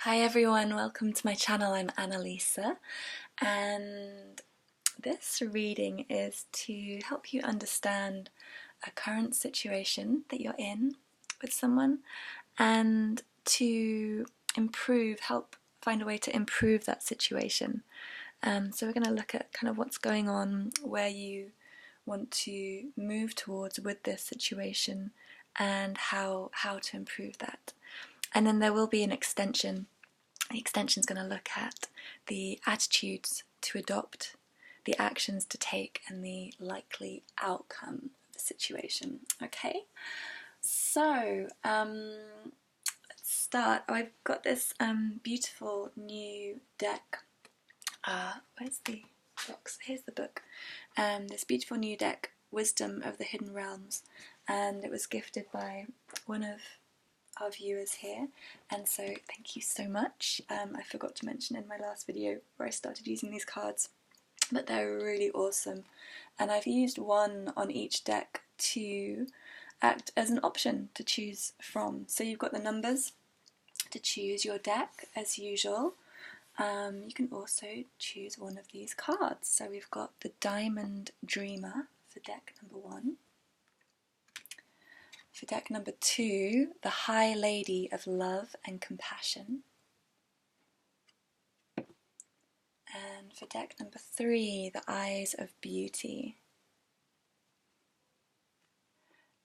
Hi everyone, welcome to my channel. I'm Annalisa, and this reading is to help you understand a current situation that you're in with someone and to help find a way to improve that situation. So we're going to look at kind of what's going on, where you want to move towards with this situation and how to improve that. And then there will be an extension. The extension is going to look at the attitudes to adopt, the actions to take, and the likely outcome of the situation. Okay, so let's start. I've got this beautiful new deck. Where's the box? Here's the book. This beautiful new deck, Wisdom of the Hidden Realms, and it was gifted by one of our viewers here, and so thank you so much. I forgot to mention in my last video where I started using these cards, but they're really awesome, and I've used one on each deck to act as an option to choose from. So you've got the numbers to choose your deck as usual. You can also choose one of these cards. So we've got the Diamond Dreamer for deck number 1. For deck number 2, the High Lady of Love and Compassion. And for deck number 3, the Eyes of Beauty.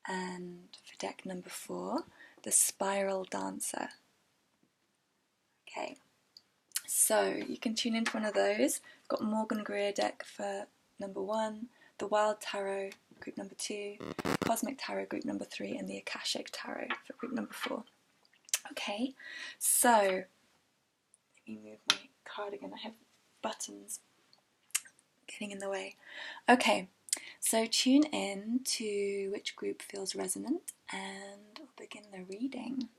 And for deck number 4, the Spiral Dancer. Okay, so you can tune into one of those. I've got Morgan Greer deck for number 1, the Wild Tarot group number 2, Cosmic Tarot group number 3, and the Akashic Tarot for group number 4. Okay, so let me move my card again. I have buttons getting in the way. Okay, so tune in to which group feels resonant and we'll begin the reading.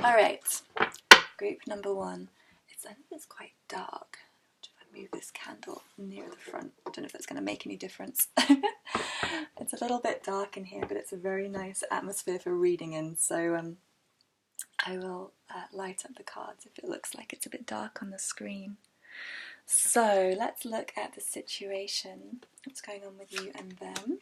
Alright, group number 1. I think it's quite dark. If I move this candle near the front, I don't know if that's going to make any difference. It's a little bit dark in here, but it's a very nice atmosphere for reading in, so I will light up the cards if it looks like it's a bit dark on the screen. So let's look at the situation, what's going on with you and them.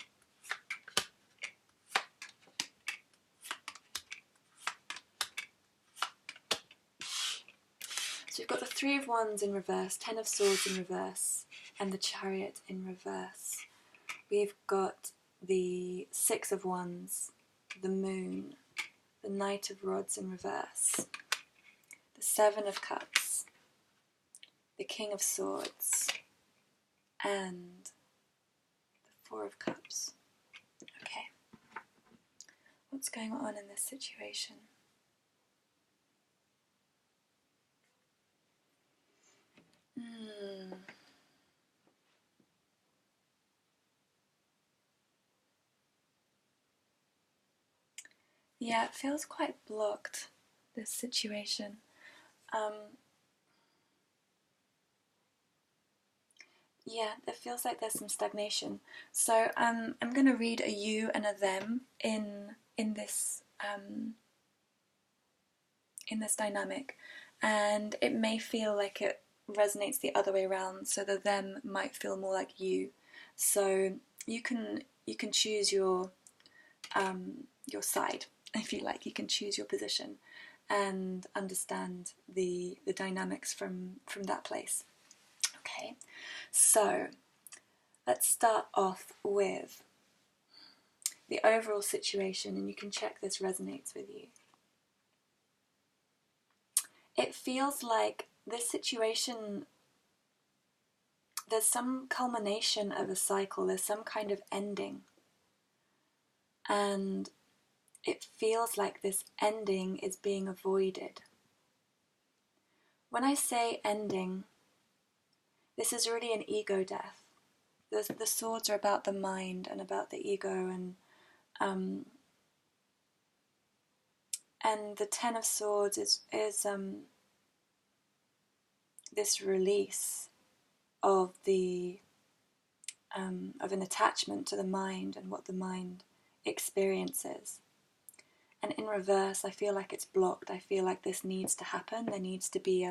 So we've got the Three of Wands in reverse, Ten of Swords in reverse, and the Chariot in reverse. We've got the Six of Wands, the Moon, the Knight of Rods in reverse, the Seven of Cups, the King of Swords, and the Four of Cups. Okay, what's going on in this situation? Yeah, it feels quite blocked, this situation. Yeah, it feels like there's some stagnation. So I'm going to read a you and a them in this dynamic, and it may feel like it resonates the other way around. So the them might feel more like you. So you can choose your side if you like. You can choose your position and understand the dynamics from that place. Okay, so let's start off with the overall situation, and you can check this resonates with you. It feels like this situation, there's some culmination of a cycle, there's some kind of ending. And it feels like this ending is being avoided. When I say ending, this is really an ego death. The swords are about the mind and about the ego, and the Ten of Swords is this release of of an attachment to the mind and what the mind experiences. And in reverse, I feel like it's blocked. I feel like this needs to happen. There needs to be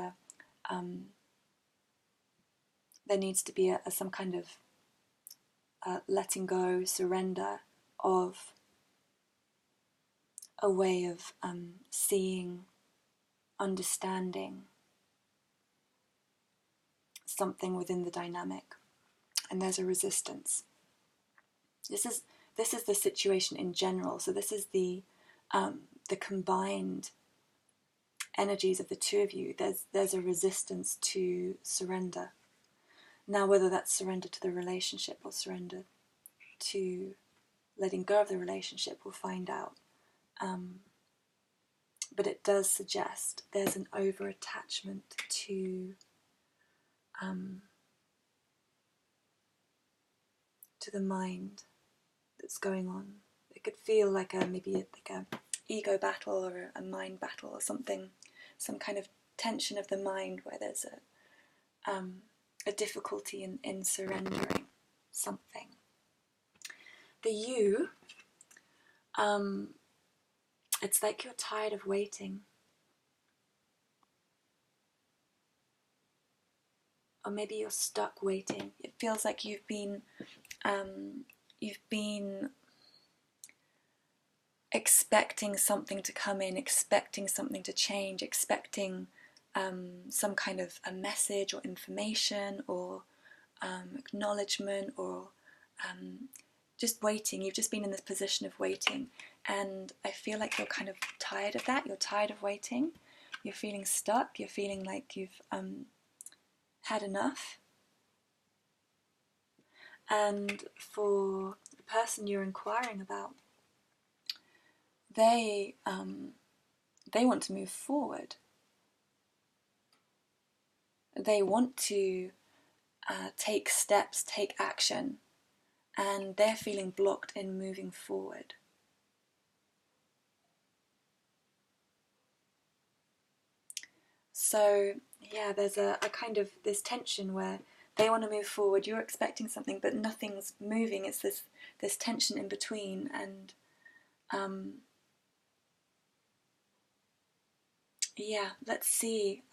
some kind of letting go, surrender of a way of seeing, understanding something within the dynamic. And there's a resistance. This is the situation in general. So this is the combined energies of the two of you. There's a resistance to surrender. Now, whether that's surrender to the relationship or surrender to letting go of the relationship, we'll find out. But it does suggest there's an over-attachment to the mind that's going on. It could feel like maybe a ego battle or a mind battle or something, some kind of tension of the mind where there's a difficulty in surrendering something. The you, it's like you're tired of waiting. Or maybe you're stuck waiting. It feels like you've been expecting something to come in, expecting something to change, expecting some kind of a message or information or acknowledgement or just waiting. You've just been in this position of waiting, and I feel like you're kind of tired of that. You're tired of waiting. You're feeling stuck. You're feeling like you've had enough. And for the person you're inquiring about, they want to move forward. They want to take steps, take action, and they're feeling blocked in moving forward. So yeah, there's a kind of this tension where they want to move forward, you're expecting something, but nothing's moving. It's this tension in between, and yeah, let's see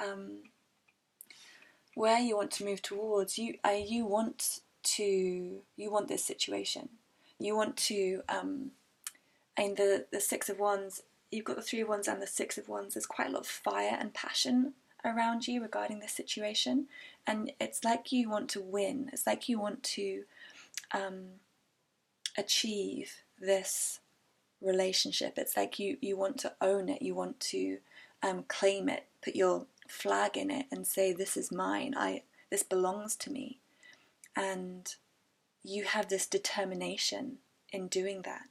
where you want to move towards. You want this situation. You want to. And the Six of Wands. You've got the Three of Wands and the Six of Wands. There's quite a lot of fire and passion around you regarding this situation, and it's like you want to win. It's like you want to achieve this relationship. It's like you want to own it. You want to claim it, put your flag in it and say, this is mine, this belongs to me. And you have this determination in doing that.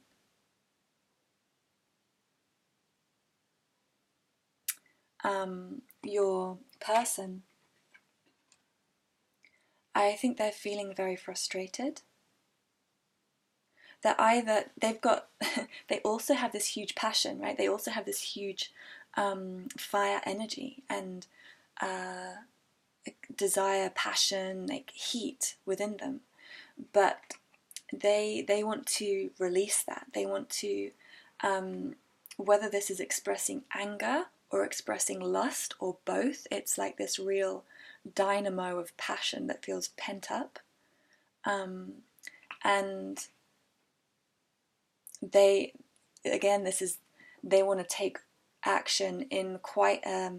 Your person, I think they're feeling very frustrated. They're either, they also have this huge passion, right? They also have this huge fire energy and desire, passion, like heat within them. But they want to release that. They want to, whether this is expressing anger or expressing lust or both, it's like this real dynamo of passion that feels pent up. And they want to take action in quite a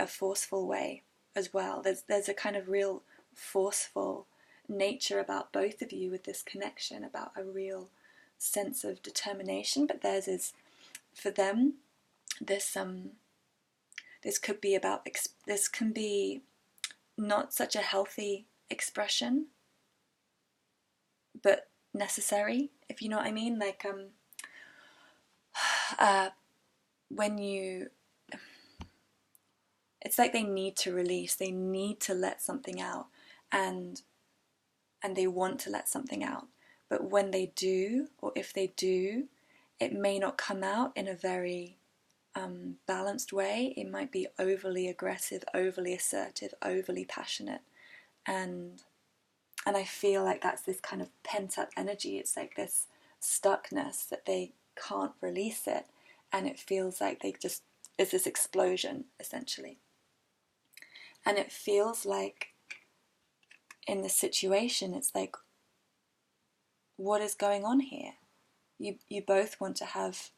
forceful way as well. There's a kind of real forceful nature about both of you with this connection, about a real sense of determination. But theirs is, for them, this could be about, this can be not such a healthy expression, but necessary, if you know what I mean. Like when you, it's like they need to release, they need to let something out, and they want to let something out. But when they do, or if they do, it may not come out in a very balanced way. It might be overly aggressive, overly assertive, overly passionate, and I feel like that's this kind of pent up energy. It's like this stuckness that they can't release it, and it feels like they just, it's this explosion essentially. And it feels like in this situation, it's like, what is going on here? You both want to have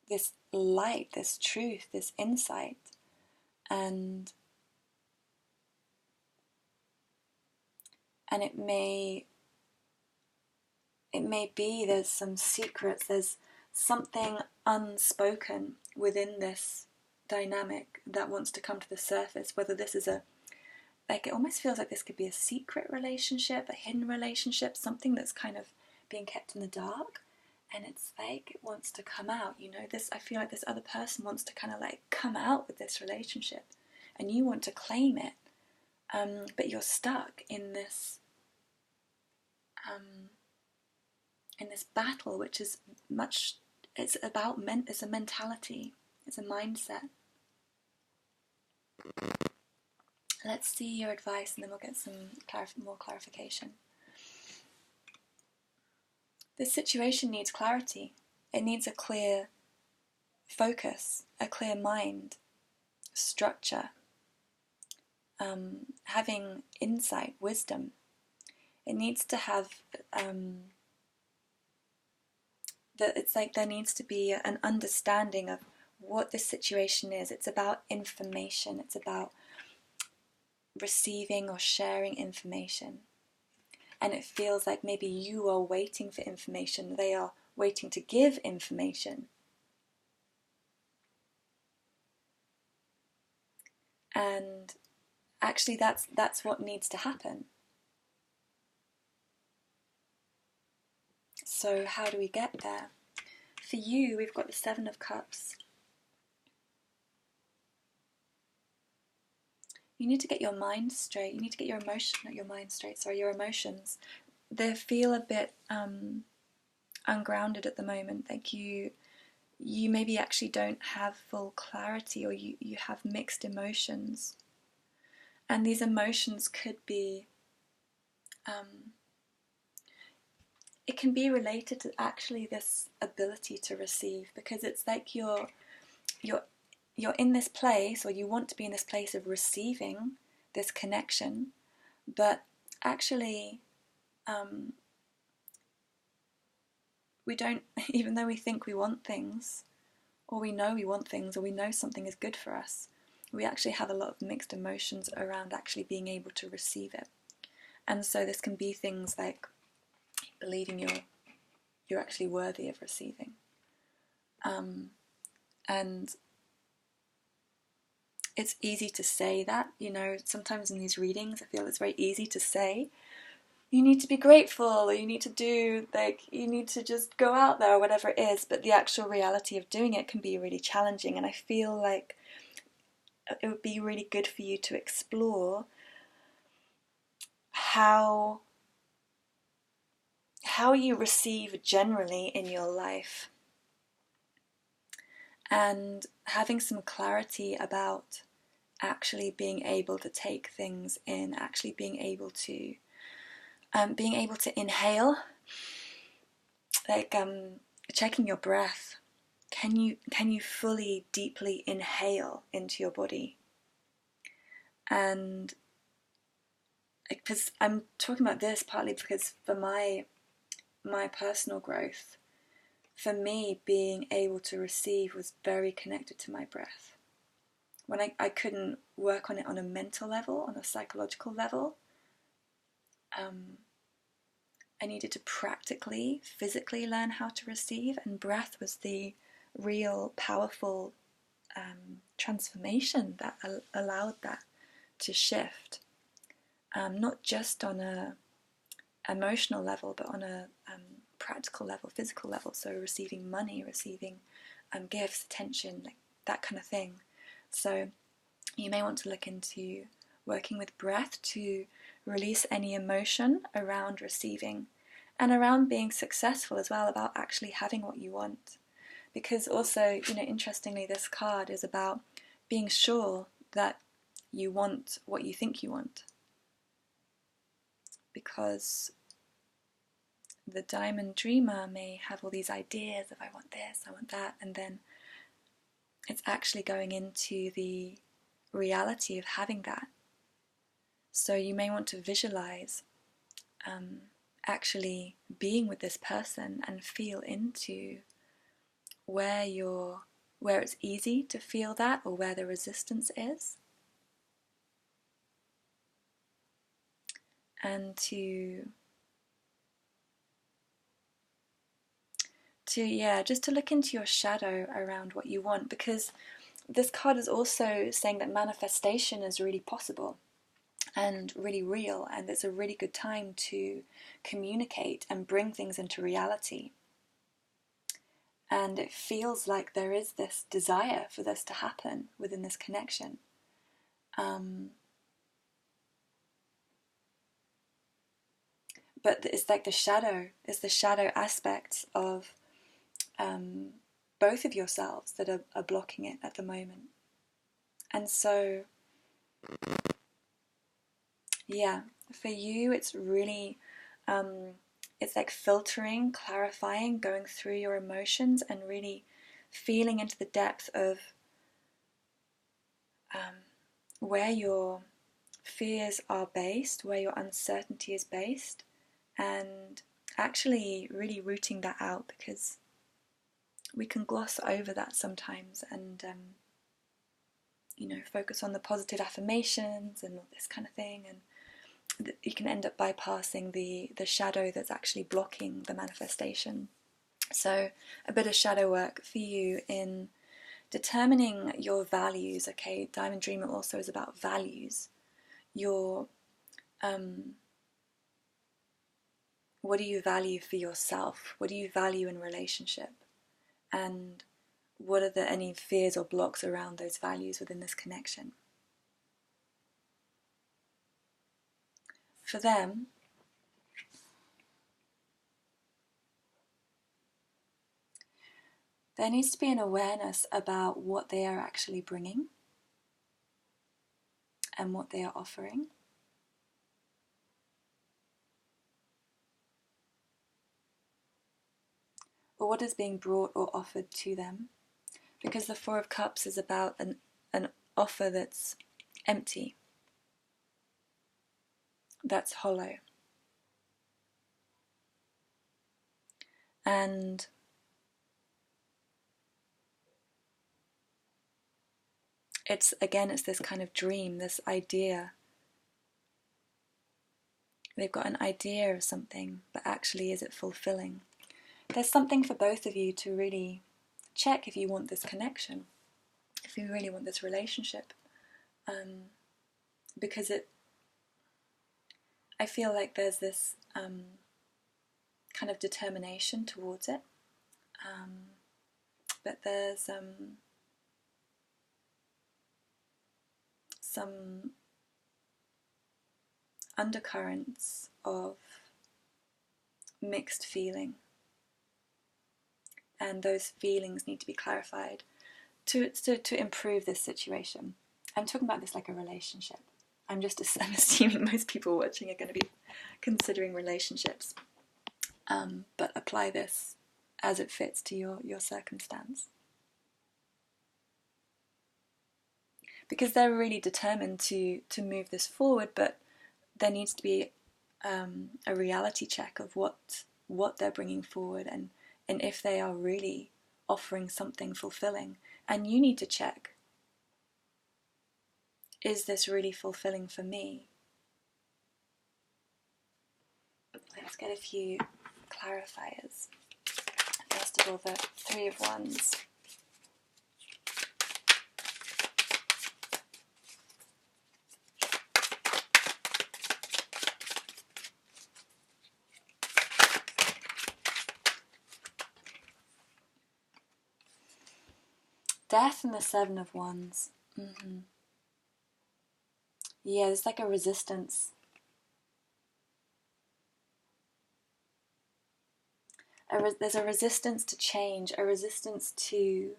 this light, this truth, this insight, and it may be there's some secrets, there's something unspoken within this dynamic that wants to come to the surface. Whether this is like, it almost feels like this could be a secret relationship, a hidden relationship, something that's kind of being kept in the dark, and it's like it wants to come out. You know, this, I feel like this other person wants to kind of like come out with this relationship, and you want to claim it, but you're stuck in this battle, which is much, it's about it's a mentality, it's a mindset. Let's see your advice, and then we'll get some more clarification. This situation needs clarity. It needs a clear focus, a clear mind, structure, having insight, wisdom. It needs to have it's like there needs to be an understanding of what this situation is. It's about information. It's about receiving or sharing information. And it feels like maybe you are waiting for information. They are waiting to give information. And actually that's what needs to happen. So how do we get there? For you, we've got the Seven of Cups. You need to get your mind straight. You need to get your your emotions. They feel a bit ungrounded at the moment. Like you maybe actually don't have full clarity, or you have mixed emotions. And these emotions could be, it can be related to actually this ability to receive, because it's like you're in this place, or you want to be in this place of receiving this connection, but actually we don't, even though we think we want things, or we know we want things, or we know something is good for us, we actually have a lot of mixed emotions around actually being able to receive it. And so this can be things like believing you're actually worthy of receiving. And it's easy to say that, you know, sometimes in these readings I feel it's very easy to say, you need to be grateful, or you need to do, like, you need to just go out there, or whatever it is, but the actual reality of doing it can be really challenging. And I feel like it would be really good for you to explore how you receive generally in your life, and having some clarity about actually being able to take things in, actually being able to inhale, like checking your breath. Can you fully, deeply inhale into your body? And because I'm talking about this partly because for my personal growth, for me, being able to receive was very connected to my breath. When I couldn't work on it on a mental level, on a psychological level. I needed to practically, physically learn how to receive, and breath was the real powerful transformation that allowed that to shift, not just on a emotional level, but on a practical level, physical level. So receiving money, receiving gifts, attention, like that kind of thing. So you may want to look into working with breath to release any emotion around receiving and around being successful as well, about actually having what you want. Because also, interestingly, this card is about being sure that you want what you think you want. Because the diamond dreamer may have all these ideas of, I want this, I want that, and then it's actually going into the reality of having that. So you may want to visualize actually being with this person and feel into where it's easy to feel that, or where the resistance is, and to just to look into your shadow around what you want, because this card is also saying that manifestation is really possible and really real, and it's a really good time to communicate and bring things into reality. And it feels like there is this desire for this to happen within this connection. But it's like the shadow aspects of both of yourselves that are blocking it at the moment. And so, for you, it's really, it's like filtering, clarifying, going through your emotions and really feeling into the depth of where your fears are based, where your uncertainty is based, and actually really rooting that out, because we can gloss over that sometimes and focus on the positive affirmations and all this kind of thing, and you can end up bypassing the shadow that's actually blocking the manifestation. So a bit of shadow work for you in determining your values. Okay, Diamond Dreamer also is about values. Your what do you value for yourself? What do you value in relationship? And what are any fears or blocks around those values within this connection? For them, there needs to be an awareness about what they are actually bringing and what they are offering. Or what is being brought or offered to them. Because the Four of Cups is about an offer that's empty, that's hollow. And it's this kind of dream, this idea. They've got an idea of something, but actually is it fulfilling? There's something for both of you to really check if you want this connection, if you really want this relationship, because I feel like there's this kind of determination towards it, but there's some undercurrents of mixed feeling, and those feelings need to be clarified to improve this situation. I'm talking about this like a relationship. I'm assuming most people watching are going to be considering relationships, but apply this as it fits to your circumstance. Because they're really determined to move this forward, but there needs to be a reality check of what they're bringing forward, and if they are really offering something fulfilling. And you need to check is this really fulfilling for me? Let's get a few clarifiers. First of all, the Three of Wands. Death and the Seven of Wands. Yeah, there's like a resistance. There's a resistance to change, a resistance to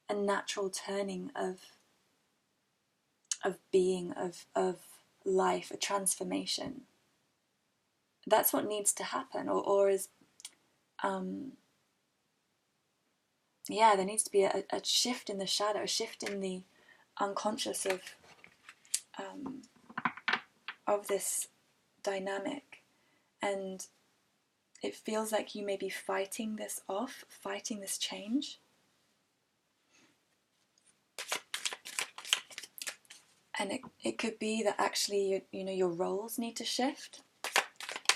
a natural turning of being, of life, a transformation. That's what needs to happen, or is, yeah, there needs to be a shift in the shadow, a shift in the unconscious of this dynamic, and it feels like you may be fighting this off, fighting this change. And it could be that actually your roles need to shift.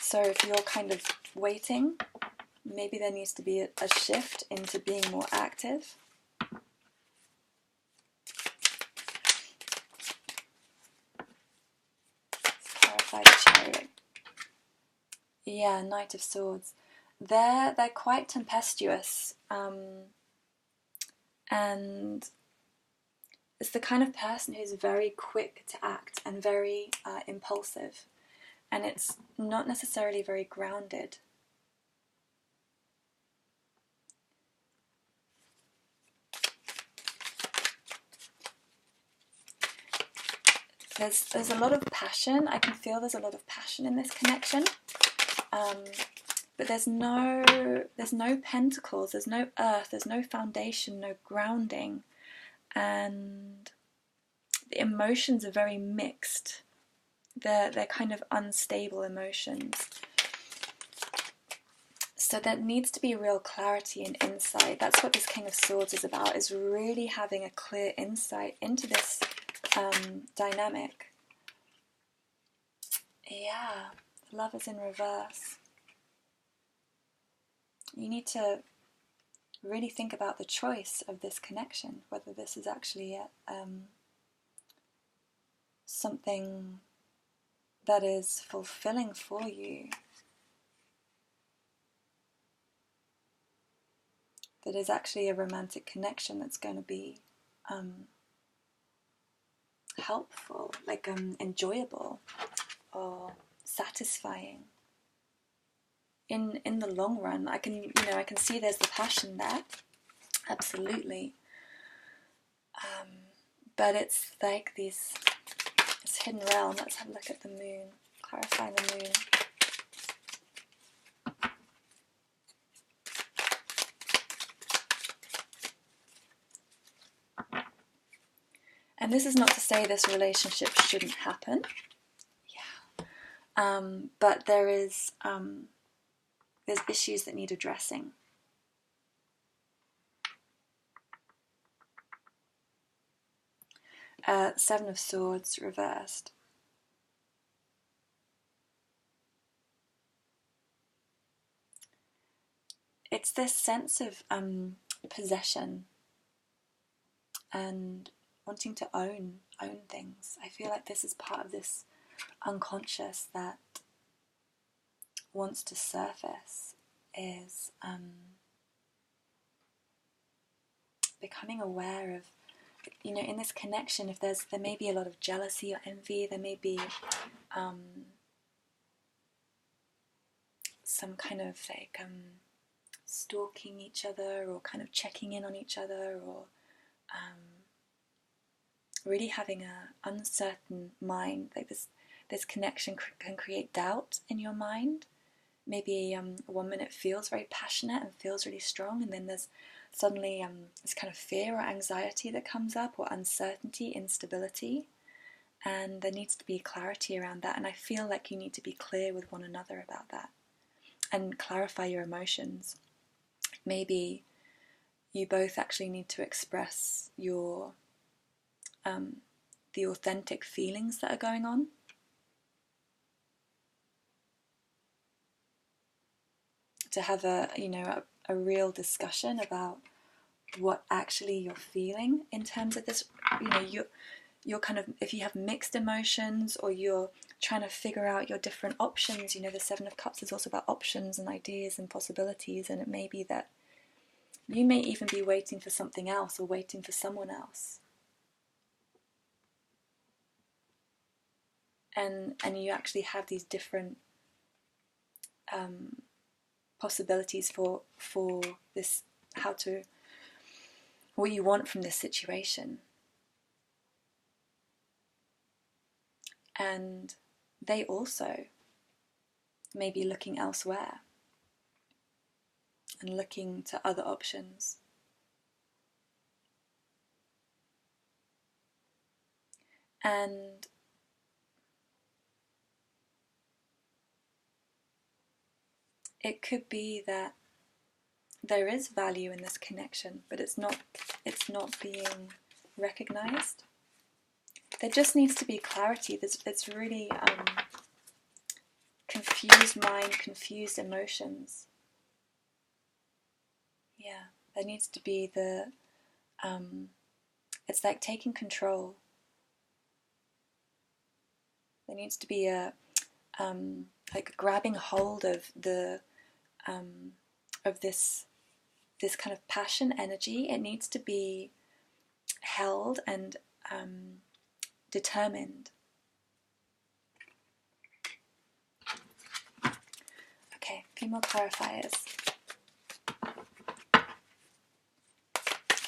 So if you're kind of waiting, maybe there needs to be a shift into being more active. Clarify the Chariot. Yeah, Knight of Swords. They're quite tempestuous, and it's the kind of person who's very quick to act and very impulsive, and it's not necessarily very grounded. There's a lot of passion. I can feel there's a lot of passion in this connection, but there's no pentacles, there's no earth, there's no foundation, no grounding, and the emotions are very mixed. They're kind of unstable emotions. So there needs to be real clarity and insight. That's what this King of Swords is about, is really having a clear insight into this dynamic. Yeah, Love is in reverse. You need to really think about the choice of this connection, whether this is actually something that is fulfilling for you, that is actually a romantic connection that's going to be helpful, like enjoyable or satisfying. In the long run, I can see there's the passion there, absolutely. But it's like this hidden realm. Let's have a look at the moon. Clarify the moon. And this is not to say this relationship shouldn't happen. Yeah. But there's issues that need addressing. Seven of Swords reversed. It's this sense of possession and wanting to own things. I feel like this is part of this unconscious that wants to surface, is becoming aware of, in this connection, if there may be a lot of jealousy or envy, there may be some kind of like stalking each other, or kind of checking in on each other, or really having an uncertain mind. Like this connection can create doubt in your mind. Maybe 1 minute feels very passionate and feels really strong, and then there's suddenly this kind of fear or anxiety that comes up, or uncertainty, instability, and there needs to be clarity around that. And I feel like you need to be clear with one another about that and clarify your emotions. Maybe you both actually need to express your the authentic feelings that are going on. To have a real discussion about what actually you're feeling in terms of this. You're kind of, if you have mixed emotions, or you're trying to figure out your different options, the Seven of Cups is also about options and ideas and possibilities, and it may be that you may even be waiting for something else or waiting for someone else. And you actually have these different possibilities for this, what you want from this situation. And they also may be looking elsewhere and looking to other options. And it could be that there is value in this connection, but it's not being recognized. There just needs to be clarity. It's really confused mind, confused emotions. Yeah, there needs to be it's like taking control. There needs to be a like grabbing hold of this kind of passion energy. It needs to be held and determined. Okay, a few more clarifiers.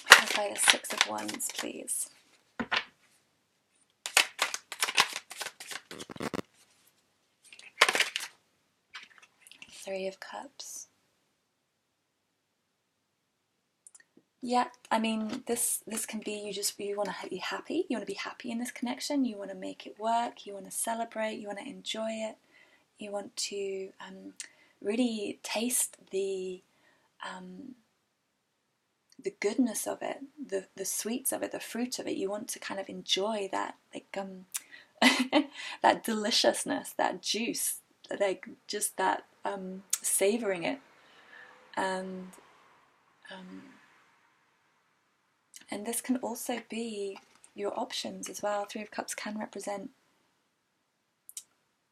Clarify the Six of Wands, please. Three of Cups. Yeah, I mean, this can be you want to be happy. You want to be happy in this connection. You want to make it work. You want to celebrate. You want to enjoy it. You want to really taste the goodness of it, the sweets of it, the fruit of it. You want to kind of enjoy that, like that deliciousness, that juice, like just that savoring it, and this can also be your options as well. Three of Cups can represent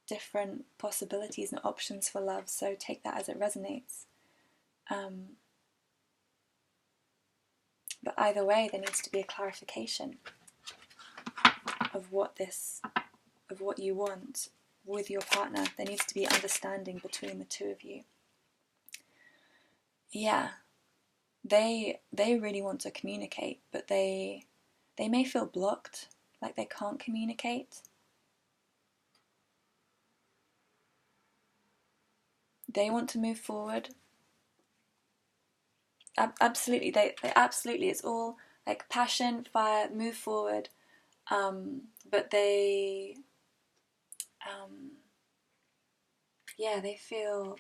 different possibilities and options for love, so take that as it resonates. But either way, there needs to be a clarification of what you want with your partner. There needs to be understanding between the two of you. Yeah, they really want to communicate, but they may feel blocked, like they can't communicate. They want to move forward. Absolutely, they absolutely. It's all like passion, fire, move forward. But they, they feel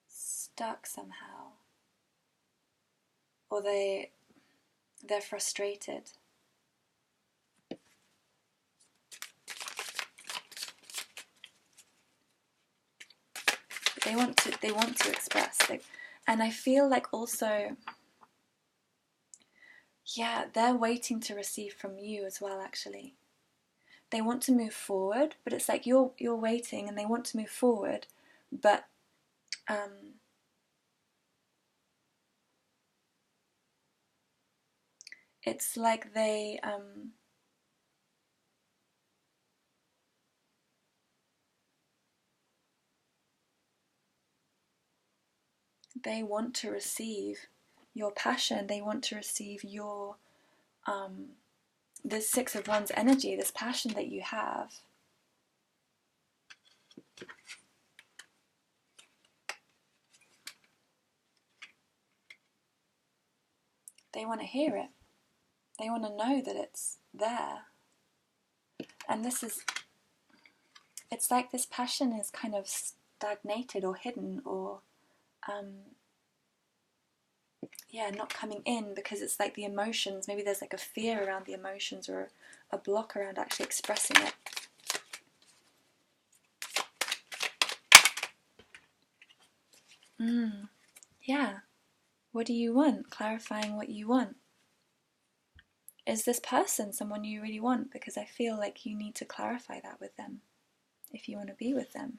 stuck somehow, or they're frustrated. They want to express, and I feel like also, yeah, they're waiting to receive from you as well. Actually, they want to move forward, but it's like you're waiting, and they want to move forward, but it's like they want to receive your passion. They want to receive your this Six of Wands energy, this passion that you have. They want to hear it. They want to know that it's there. And it's like this passion is kind of stagnated or hidden, or yeah, not coming in because it's like the emotions, maybe there's like a fear around the emotions or a block around actually expressing it. Yeah. What do you want? Clarifying what you want. Is this person someone you really want? Because I feel like you need to clarify that with them if you want to be with them.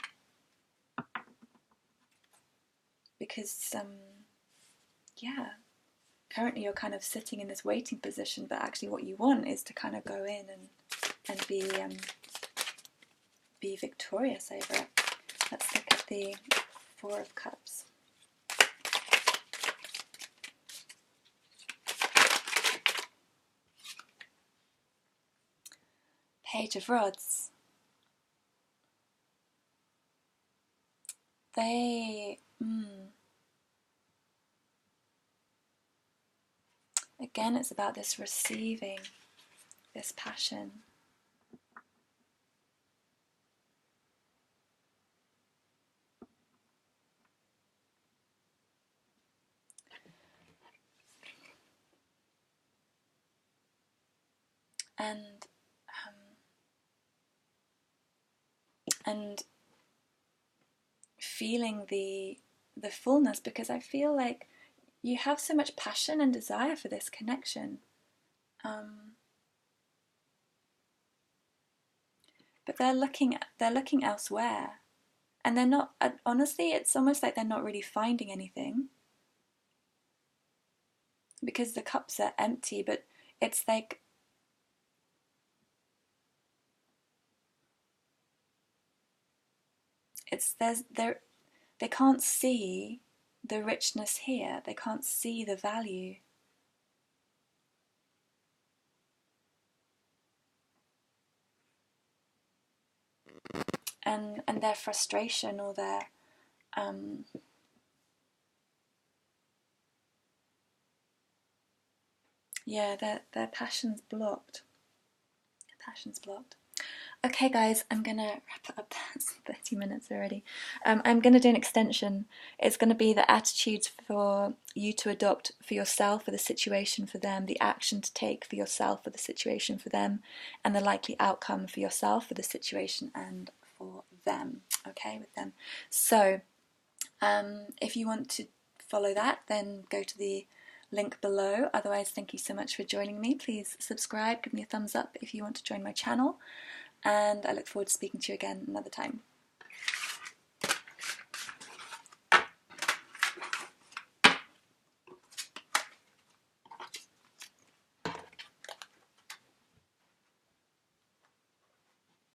Because, yeah, currently you're kind of sitting in this waiting position, but actually what you want is to kind of go in and be victorious over it. Let's look at the Four of Cups. Page of Rods. Again, it's about this receiving, this passion. And feeling the fullness, because I feel like you have so much passion and desire for this connection, but they're looking elsewhere, and they're not. Honestly, it's almost like they're not really finding anything because the cups are empty. But it's like they can't see the richness here. They can't see the value. And their frustration or their yeah, their passion's blocked. Passion's blocked. Okay, guys, I'm gonna wrap it up. It's 30 minutes already. I'm gonna do an extension. It's gonna be the attitudes for you to adopt for yourself, for the situation for them, the action to take for yourself, for the situation for them, and the likely outcome for yourself, for the situation, and for them. Okay, with them. So, if you want to follow that, then go to the link below. Otherwise, thank you so much for joining me. Please subscribe, give me a thumbs up if you want to join my channel, and I look forward to speaking to you again another time.